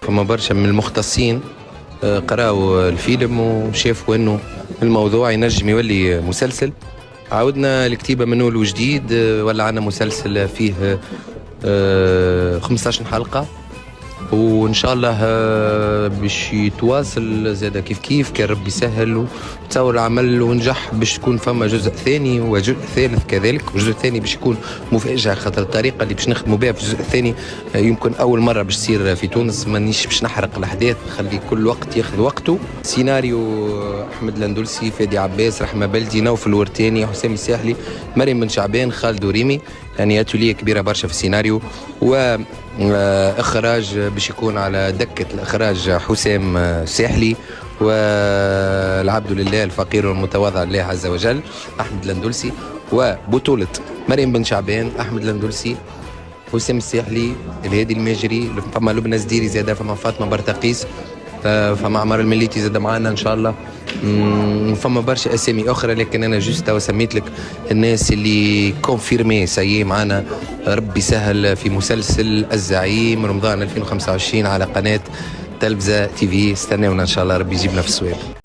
فما برشا من المختصين قراوا الفيلم وشافوا انه الموضوع ينجم يولي مسلسل. عاودنا الكتيبة من أول وجديد، ولا عنا مسلسل فيه 15 حلقة، وإن شاء الله باش يتواصل زاد كيف كيف كان ربي يسهل وتصور العمل ونجح، باش تكون فما جزء ثاني وجزء ثالث كذلك. والجزء الثاني باش يكون مفاجأة، خاطر الطريقة اللي باش نخدموا بها في الجزء الثاني يمكن أول مرة باش تصير في تونس. مانيش باش نحرق الأحداث، نخلي كل وقت ياخذ وقته. سيناريو أحمد الأندلسي، فادي عباس، رحمة بلدي، نوف الورتاني، حسام الساحلي، مريم بن شعبان، خالد وريمي. يعني اتوليه كبيرة برشا في السيناريو. و اخراج باش يكون على دكة الاخراج حسام الساحلي، والعبد لله الفقير والمتواضع لله عز وجل احمد الأندلسي، وبطولة مريم بن شعبان، احمد الأندلسي، حسام الساحلي، الهادي الماجري، فما لبنى زديري زاده، فما فاطمة برتقيس، فما عمر المليتي زاد معانا ان شاء الله. فما برشا اسامي اخرى، لكن انا جوست تو سميت لك الناس اللي كونفيرمي سي معانا. ربي سهل في مسلسل الزعيم رمضان 2025 على قناة تلفزة تي في. استناونا ان شاء الله، ربي يجيبنا في الصواب.